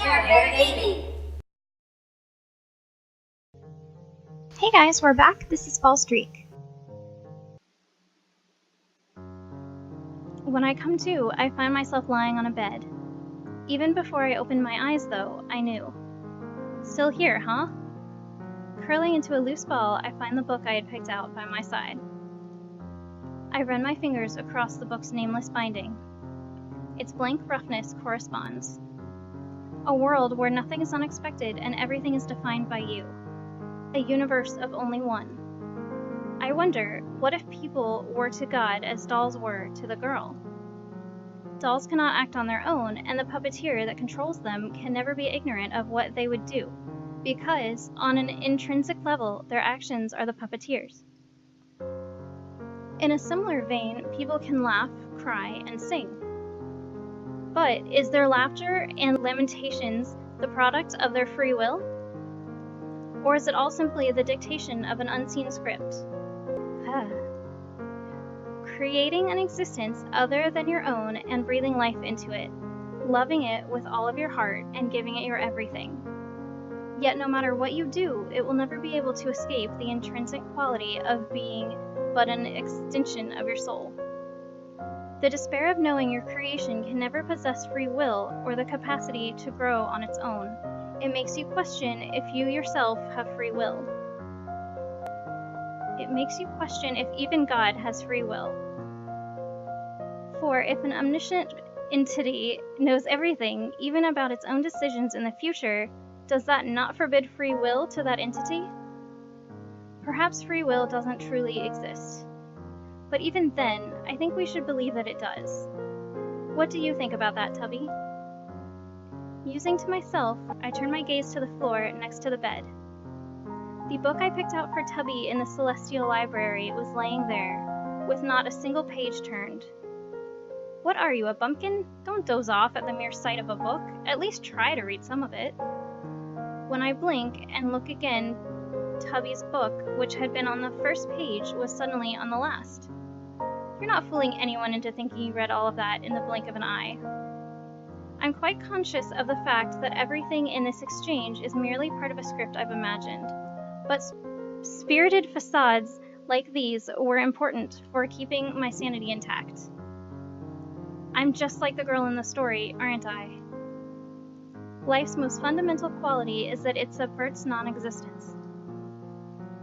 Narrating. Hey guys, we're back. This is Fallstreak. When I come to, I find myself lying on a bed. Even before I opened my eyes, though, I knew. Still here, huh? Curling into a loose ball, I find the book I had picked out by my side. I run my fingers across the book's nameless binding. Its blank roughness corresponds. A world where nothing is unexpected and everything is defined by you. A universe of only one. I wonder, what if people were to God as dolls were to the girl? Dolls cannot act on their own, and the puppeteer that controls them can never be ignorant of what they would do, because, on an intrinsic level, their actions are the puppeteer's. In a similar vein, people can laugh, cry, and sing. But is their laughter and lamentations the product of their free will? Or is it all simply the dictation of an unseen script? Creating an existence other than your own and breathing life into it, loving it with all of your heart and giving it your everything. Yet no matter what you do, it will never be able to escape the intrinsic quality of being but an extension of your soul. The despair of knowing your creation can never possess free will or the capacity to grow on its own. It makes you question if you yourself have free will. It makes you question if even God has free will. For if an omniscient entity knows everything, even about its own decisions in the future, does that not forbid free will to that entity? Perhaps free will doesn't truly exist. But even then, I think we should believe that it does. What do you think about that, Tubby? Musing to myself, I turn my gaze to the floor next to the bed. The book I picked out for Tubby in the Celestial Library was laying there, with not a single page turned. What are you, a bumpkin? Don't doze off at the mere sight of a book. At least try to read some of it. When I blink and look again, Tubby's book, which had been on the first page, was suddenly on the last. You're not fooling anyone into thinking you read all of that in the blink of an eye. I'm quite conscious of the fact that everything in this exchange is merely part of a script I've imagined, but spirited facades like these were important for keeping my sanity intact. I'm just like the girl in the story, aren't I? Life's most fundamental quality is that it subverts non-existence.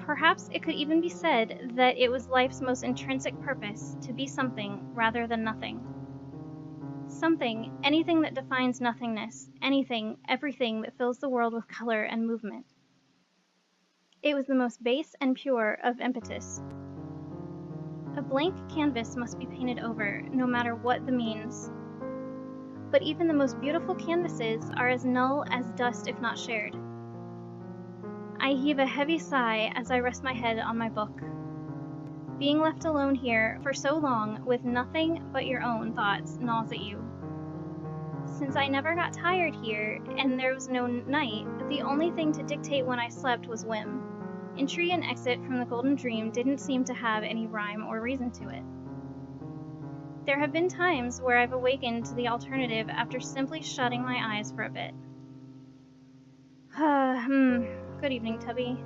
Perhaps it could even be said that it was life's most intrinsic purpose to be something rather than nothing. Something, anything that defines nothingness, anything, everything that fills the world with color and movement. It was the most base and pure of impetus. A blank canvas must be painted over, no matter what the means. But even the most beautiful canvases are as null as dust if not shared. I heave a heavy sigh as I rest my head on my book. Being left alone here for so long with nothing but your own thoughts gnaws at you. Since I never got tired here and there was no night, the only thing to dictate when I slept was whim. Entry and exit from the golden dream didn't seem to have any rhyme or reason to it. There have been times where I've awakened to the alternative after simply shutting my eyes for a bit. Good evening, Tubby.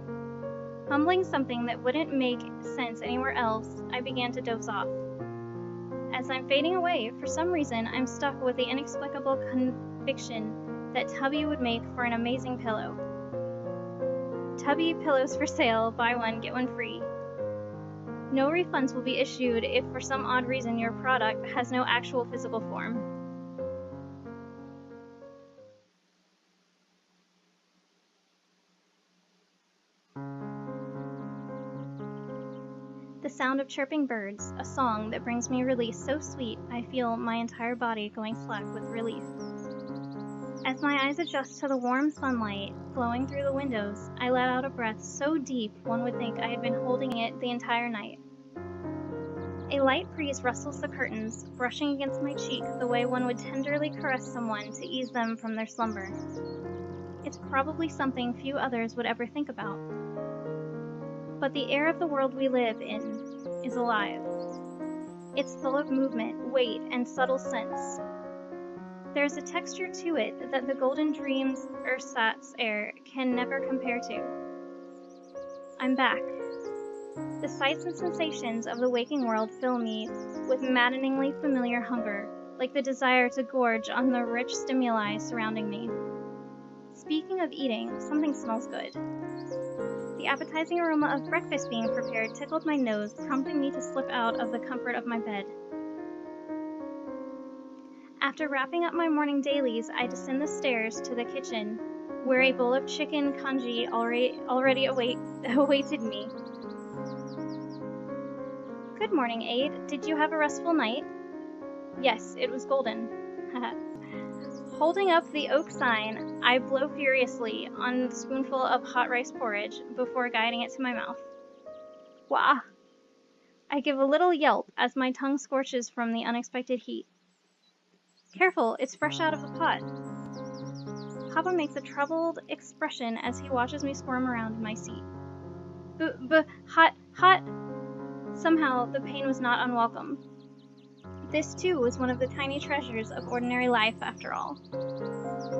Mumbling something that wouldn't make sense anywhere else, I began to doze off. As I'm fading away, for some reason, I'm stuck with the inexplicable conviction that Tubby would make for an amazing pillow. Tubby pillows for sale, buy one, get one free. No refunds will be issued if for some odd reason your product has no actual physical form. The sound of chirping birds, a song that brings me release so sweet I feel my entire body going slack with relief. As my eyes adjust to the warm sunlight flowing through the windows, I let out a breath so deep one would think I had been holding it the entire night. A light breeze rustles the curtains, brushing against my cheek the way one would tenderly caress someone to ease them from their slumber. It's probably something few others would ever think about. But the air of the world we live in is alive. It's full of movement, weight, and subtle sense. There's a texture to it that the golden dreams ersatz air can never compare to. I'm back. The sights and sensations of the waking world fill me with maddeningly familiar hunger, like the desire to gorge on the rich stimuli surrounding me. Speaking of eating, something smells good. The appetizing aroma of breakfast being prepared tickled my nose, prompting me to slip out of the comfort of my bed. After wrapping up my morning dailies, I descend the stairs to the kitchen, where a bowl of chicken congee already awaited me. Good morning, Aid. Did you have a restful night? Yes, it was golden. Holding up the oak sign, I blow furiously on the spoonful of hot rice porridge before guiding it to my mouth. Wah! I give a little yelp as my tongue scorches from the unexpected heat. Careful, it's fresh out of the pot. Papa makes a troubled expression as he watches me squirm around in my seat. Hot! Somehow, the pain was not unwelcome. This, too, was one of the tiny treasures of ordinary life, after all.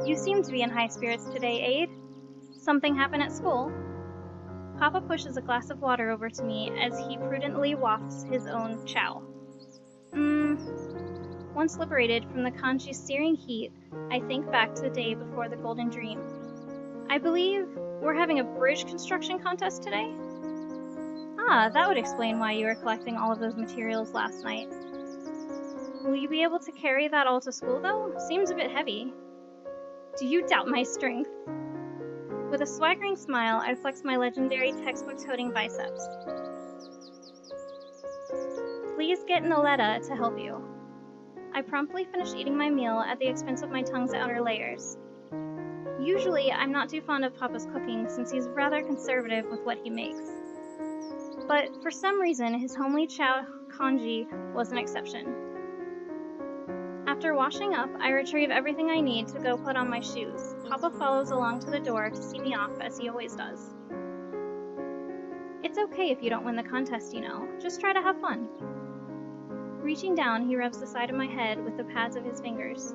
You seem to be in high spirits today, Aid. Something happened at school? Papa pushes a glass of water over to me as he prudently wafts his own chow. Once liberated from the congee's searing heat, I think back to the day before the golden dream. I believe we're having a bridge construction contest today? Ah, that would explain why you were collecting all of those materials last night. Will you be able to carry that all to school, though? Seems a bit heavy. Do you doubt my strength? With a swaggering smile, I flex my legendary textbook-toting biceps. Please get Narrating to help you. I promptly finish eating my meal at the expense of my tongue's outer layers. Usually, I'm not too fond of Papa's cooking since he's rather conservative with what he makes. But for some reason, his homely chow congee was an exception. After washing up, I retrieve everything I need to go put on my shoes. Papa follows along to the door to see me off, as he always does. It's okay if you don't win the contest, you know. Just try to have fun. Reaching down, he rubs the side of my head with the pads of his fingers.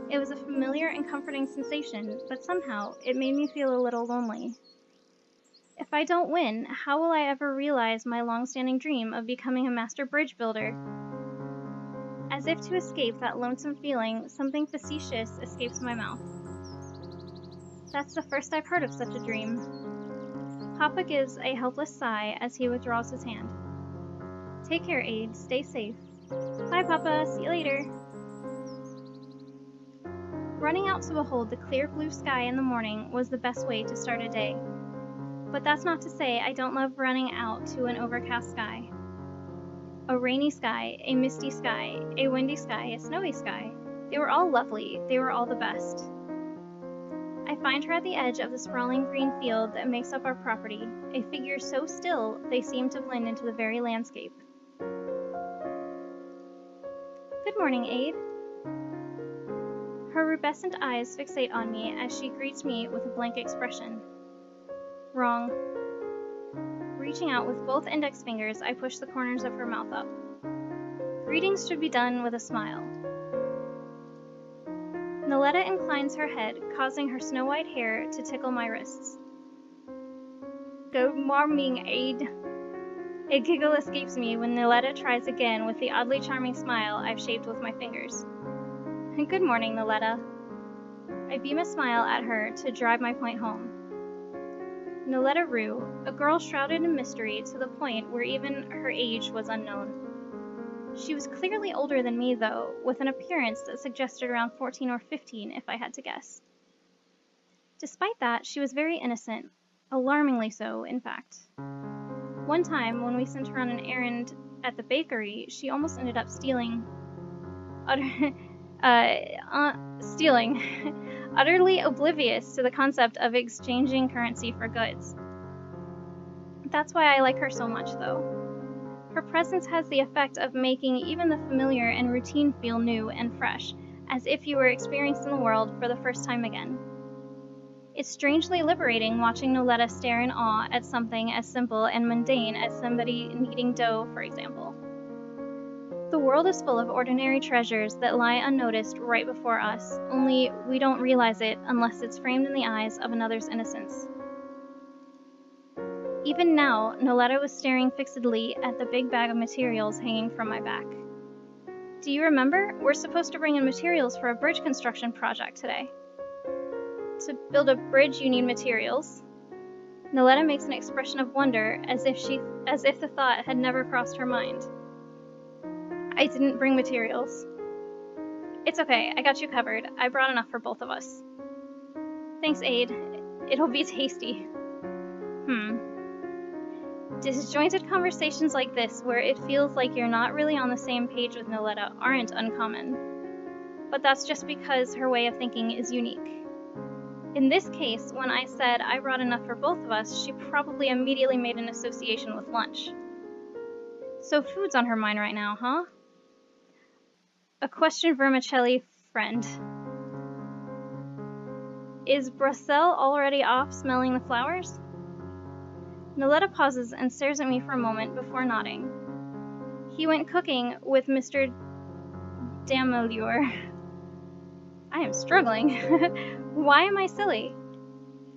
It was a familiar and comforting sensation, but somehow it made me feel a little lonely. If I don't win, how will I ever realize my long-standing dream of becoming a master bridge builder? As if to escape that lonesome feeling, something facetious escapes my mouth. That's the first I've heard of such a dream. Papa gives a helpless sigh as he withdraws his hand. Take care, Aid. Stay safe. Bye, Papa. See you later. Running out to behold the clear blue sky in the morning was the best way to start a day. But that's not to say I don't love running out to an overcast sky. A rainy sky, a misty sky, a windy sky, a snowy sky. They were all lovely. They were all the best. I find her at the edge of the sprawling green field that makes up our property, a figure so still they seem to blend into the very landscape. Good morning, Aid. Her rubescent eyes fixate on me as she greets me with a blank expression. Wrong. Reaching out with both index fingers, I push the corners of her mouth up. Greetings should be done with a smile. Narrating inclines her head, causing her snow-white hair to tickle my wrists. Good morning, Aid. A giggle escapes me when Narrating tries again with the oddly charming smile I've shaped with my fingers. Good morning, Narrating. I beam a smile at her to drive my point home. Narrating Rue, a girl shrouded in mystery to the point where even her age was unknown. She was clearly older than me, though, with an appearance that suggested around 14 or 15, if I had to guess. Despite that, she was very innocent, alarmingly so, in fact. One time, when we sent her on an errand at the bakery, she almost ended up stealing, utterly oblivious to the concept of exchanging currency for goods. That's why I like her so much, though. Her presence has the effect of making even the familiar and routine feel new and fresh, as if you were experiencing the world for the first time again. It's strangely liberating watching Narrating stare in awe at something as simple and mundane as somebody kneading dough, for example. The world is full of ordinary treasures that lie unnoticed right before us, only we don't realize it unless it's framed in the eyes of another's innocence. Even now, Noletta was staring fixedly at the big bag of materials hanging from my back. Do you remember? We're supposed to bring in materials for a bridge construction project today. To build a bridge, you need materials. Noletta makes an expression of wonder, as if the thought had never crossed her mind. I didn't bring materials. It's okay, I got you covered. I brought enough for both of us. Thanks, Aid. It'll be tasty. Disjointed conversations like this, where it feels like you're not really on the same page with Noletta, aren't uncommon. But that's just because her way of thinking is unique. In this case, when I said I brought enough for both of us, she probably immediately made an association with lunch. So food's on her mind right now, huh? A question vermicelli friend. Is Brussels already off smelling the flowers? Noletta pauses and stares at me for a moment before nodding. He went cooking with Mr. Damelure. I am struggling. Why am I silly?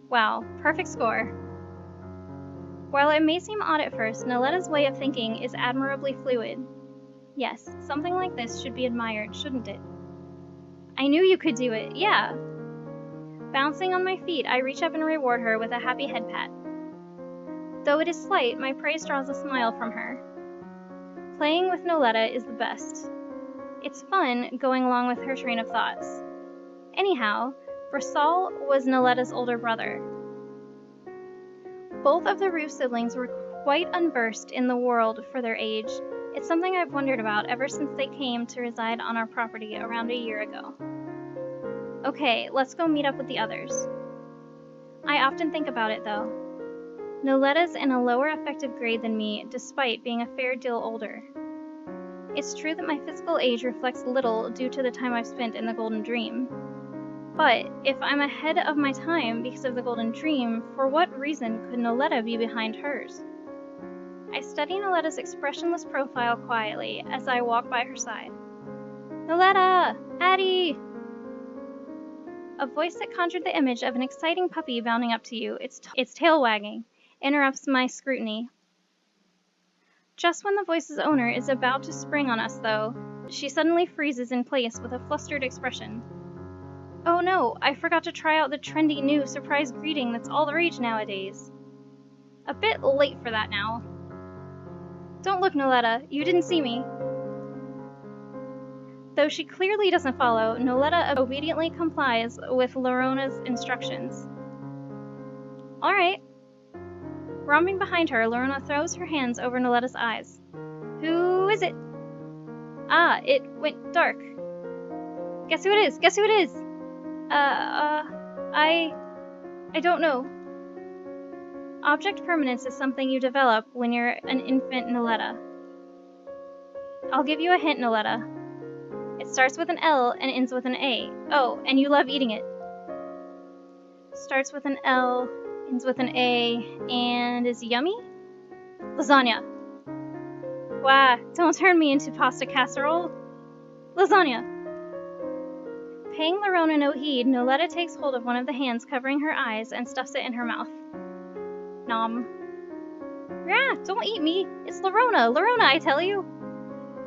Wow, perfect score. While it may seem odd at first, Noletta's way of thinking is admirably fluid. Yes, something like this should be admired, shouldn't it? I knew you could do it, yeah. Bouncing on my feet, I reach up and reward her with a happy head pat. Though it is slight, my praise draws a smile from her. Playing with Noletta is the best. It's fun going along with her train of thoughts. Anyhow, Brussels was Noletta's older brother. Both of the Roof siblings were quite unversed in the world for their age. It's something I've wondered about ever since they came to reside on our property around a year ago. Okay, let's go meet up with the others. I often think about it, though. Noletta's in a lower effective grade than me, despite being a fair deal older. It's true that my physical age reflects little due to the time I've spent in the Golden Dream. But if I'm ahead of my time because of the Golden Dream, for what reason could Noletta be behind hers? I study Noletta's expressionless profile quietly as I walk by her side. Noletta! Addie! A voice that conjured the image of an exciting puppy bounding up to you, its tail wagging, interrupts my scrutiny. Just when the voice's owner is about to spring on us, though, she suddenly freezes in place with a flustered expression. Oh no, I forgot to try out the trendy new surprise greeting that's all the rage nowadays. A bit late for that now. Don't look, Noletta, you didn't see me. Though she clearly doesn't follow, Noletta obediently complies with Larona's instructions. Alright. Romping behind her, Larah throws her hands over Noletta's eyes. Who is it? Ah, it went dark. Guess who it is? Guess who it is? I don't know. Object permanence is something you develop when you're an infant, Noletta. I'll give you a hint, Noletta. It starts with an L and ends with an A. Oh, and you love eating it. Starts with an L, ends with an A, and is yummy? Lasagna. Wah, don't turn me into pasta casserole. Lasagna. Paying Larona no heed, Noletta takes hold of one of the hands covering her eyes and stuffs it in her mouth. Nom. Rah, don't eat me. It's Larona. Larona, I tell you.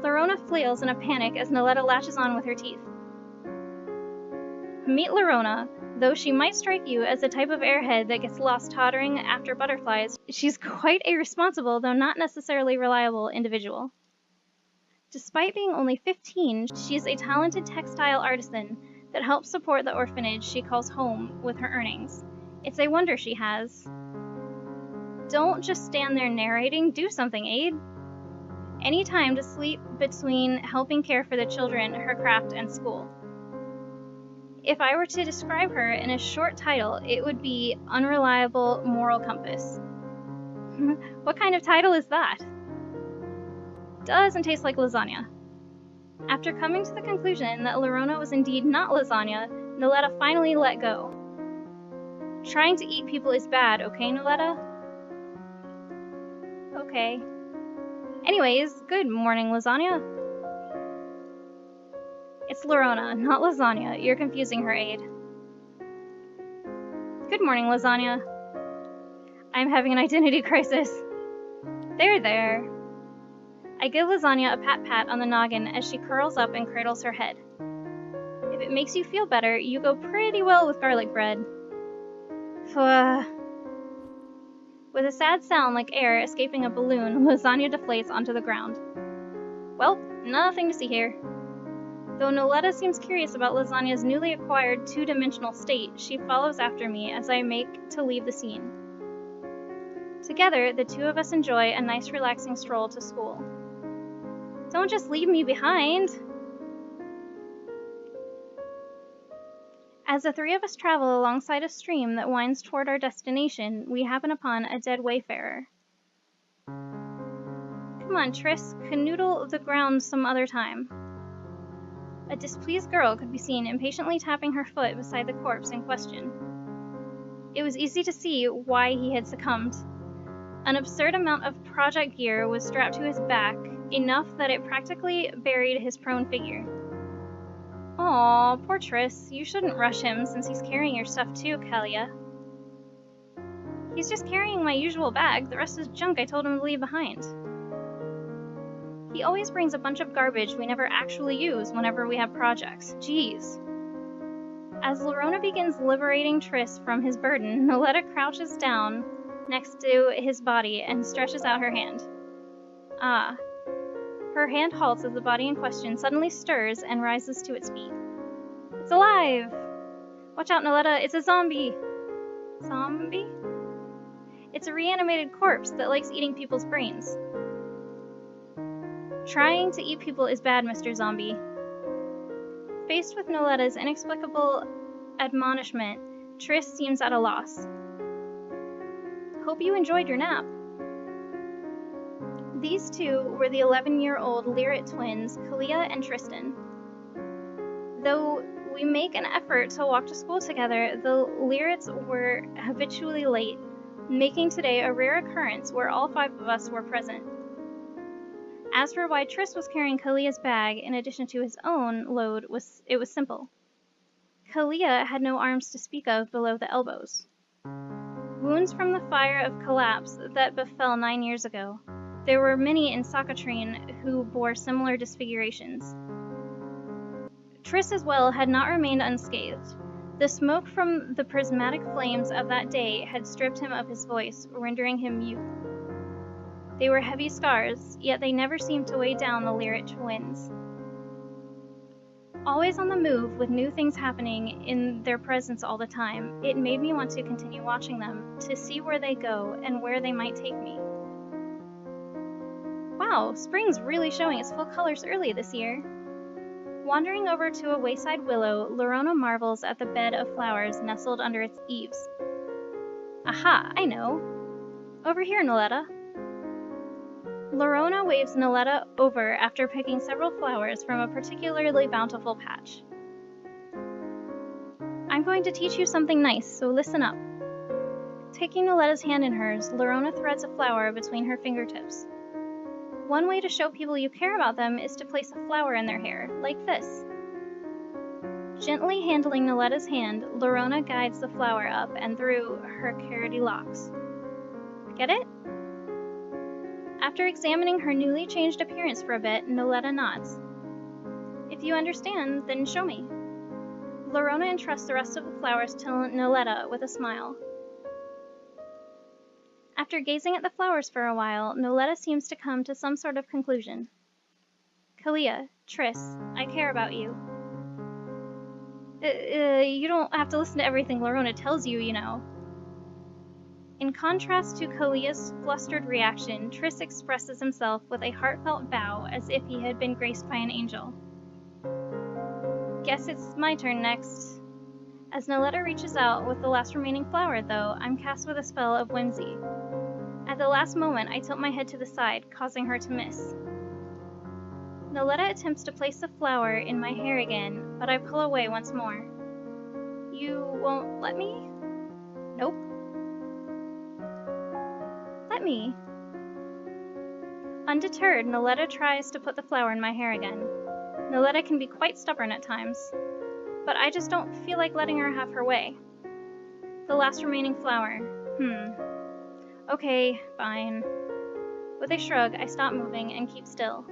Larona flails in a panic as Noletta latches on with her teeth. Meet Larona. Though she might strike you as the type of airhead that gets lost tottering after butterflies, she's quite a responsible, though not necessarily reliable, individual. Despite being only 15, she is a talented textile artisan that helps support the orphanage she calls home with her earnings. It's a wonder she has. Don't just stand there narrating, do something, Aid. Any time to sleep between helping care for the children, her craft, and school. If I were to describe her in a short title, it would be Unreliable Moral Compass. What kind of title is that? Doesn't taste like lasagna. After coming to the conclusion that Larona was indeed not lasagna, Noletta finally let go. Trying to eat people is bad, okay, Noletta? Okay. Anyways, good morning, lasagna. It's Larah, not Lasagna. You're confusing her aide. Good morning, Lasagna. I'm having an identity crisis. There. I give Lasagna a pat-pat on the noggin as she curls up and cradles her head. If it makes you feel better, you go pretty well with garlic bread. With a sad sound like air escaping a balloon, Lasagna deflates onto the ground. Well, nothing to see here. Though Noletta seems curious about Lasagna's newly acquired two-dimensional state, she follows after me as I make to leave the scene. Together, the two of us enjoy a nice relaxing stroll to school. Don't just leave me behind! As the three of us travel alongside a stream that winds toward our destination, we happen upon a dead wayfarer. Come on, Triss, canoodle the ground some other time. A displeased girl could be seen impatiently tapping her foot beside the corpse in question. It was easy to see why he had succumbed. An absurd amount of project gear was strapped to his back, enough that it practically buried his prone figure. Aw, poor Triss, you shouldn't rush him since he's carrying your stuff too, Kalia. He's just carrying my usual bag, the rest is junk I told him to leave behind. He always brings a bunch of garbage we never actually use whenever we have projects. Jeez. As Larah begins liberating Triss from his burden, Noletta crouches down next to his body and stretches out her hand. Ah. Her hand halts as the body in question suddenly stirs and rises to its feet. It's alive! Watch out, Noletta, it's a zombie! Zombie? It's a reanimated corpse that likes eating people's brains. Trying to eat people is bad, Mr. Zombie. Faced with Noletta's inexplicable admonishment, Triss seems at a loss. Hope you enjoyed your nap. These two were the 11-year-old Larah twins, Kalia and Tristan. Though we make an effort to walk to school together, the Larahs were habitually late, making today a rare occurrence where all five of us were present. As for why Triss was carrying Kalia's bag in addition to his own load, it was simple. Kalia had no arms to speak of below the elbows. Wounds from the fire of collapse that befell 9 years ago. There were many in Sakatrine who bore similar disfigurations. Triss as well had not remained unscathed. The smoke from the prismatic flames of that day had stripped him of his voice, rendering him mute. They were heavy scars, yet they never seemed to weigh down the Larah twins. Always on the move, with new things happening in their presence all the time, it made me want to continue watching them, to see where they go and where they might take me. Wow, spring's really showing its full colors early this year. Wandering over to a wayside willow, Larah marvels at the bed of flowers nestled under its eaves. Aha, I know. Over here, Noletta. Larah waves Noletta over after picking several flowers from a particularly bountiful patch. I'm going to teach you something nice, so listen up. Taking Noletta's hand in hers, Larah threads a flower between her fingertips. One way to show people you care about them is to place a flower in their hair, like this. Gently handling Noletta's hand, Larah guides the flower up and through her carroty locks. Get it? After examining her newly changed appearance for a bit, Noletta nods. If you understand, then show me. Larah entrusts the rest of the flowers to Noletta with a smile. After gazing at the flowers for a while, Noletta seems to come to some sort of conclusion. Kalia, Triss, I care about you. You don't have to listen to everything Larah tells you, you know. In contrast to Kalia's flustered reaction, Triss expresses himself with a heartfelt bow as if he had been graced by an angel. Guess it's my turn next. As Noletta reaches out with the last remaining flower, though, I'm cast with a spell of whimsy. At the last moment, I tilt my head to the side, causing her to miss. Noletta attempts to place the flower in my hair again, but I pull away once more. You won't let me? Nope. Let me. Undeterred, Noletta tries to put the flower in my hair again. Noletta can be quite stubborn at times, but I just don't feel like letting her have her way. The last remaining flower. Okay, fine. With a shrug, I stop moving and keep still.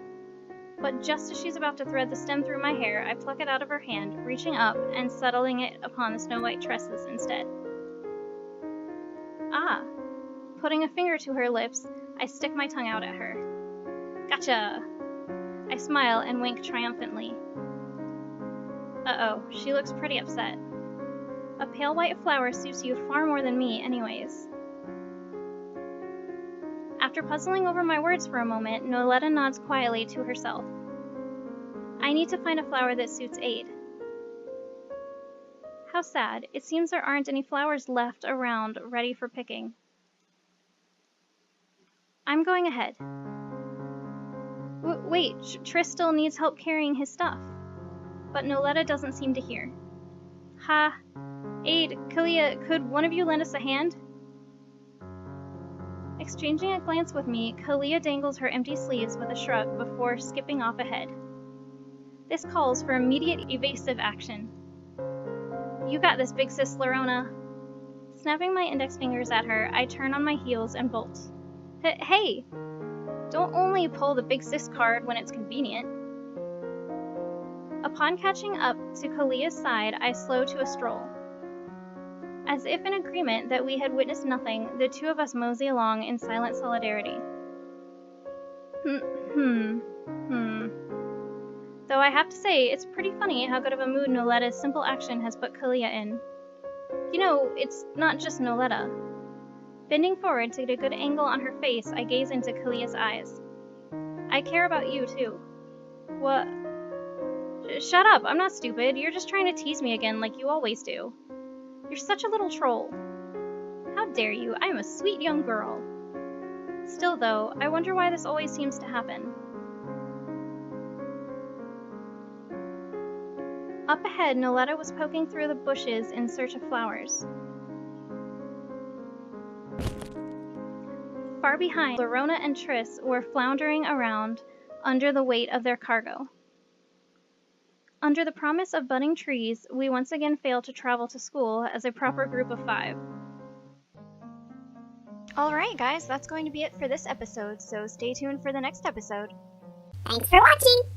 But just as she's about to thread the stem through my hair, I pluck it out of her hand, reaching up and settling it upon the snow-white tresses instead. Ah! Putting a finger to her lips, I stick my tongue out at her. Gotcha! I smile and wink triumphantly. Uh-oh, she looks pretty upset. A pale white flower suits you far more than me anyways. After puzzling over my words for a moment, Noletta nods quietly to herself. I need to find a flower that suits Aid. How sad. It seems there aren't any flowers left around ready for picking. I'm going ahead. Wait, Triss still needs help carrying his stuff. But Noletta doesn't seem to hear. Ha! Aid, Kalia, could one of you lend us a hand? Exchanging a glance with me, Kalia dangles her empty sleeves with a shrug before skipping off ahead. This calls for immediate evasive action. You got this, big sis Larona. Snapping my index fingers at her, I turn on my heels and bolt. Hey! Don't only pull the big sis card when it's convenient. Upon catching up to Kalia's side, I slow to a stroll. As if in agreement that we had witnessed nothing, the two of us mosey along in silent solidarity. Though I have to say, it's pretty funny how good of a mood Noletta's simple action has put Kalia in. You know, it's not just Noletta. Bending forward to get a good angle on her face, I gaze into Kalia's eyes. I care about you, too. What? Shut up, I'm not stupid. You're just trying to tease me again like you always do. You're such a little troll. How dare you? I am a sweet young girl. Still, though, I wonder why this always seems to happen. Up ahead, Noletta was poking through the bushes in search of flowers. Far behind, Larona and Triss were floundering around under the weight of their cargo. Under the promise of budding trees, we once again failed to travel to school as a proper group of 5. Alright guys, that's going to be it for this episode, so stay tuned for the next episode. Thanks for watching!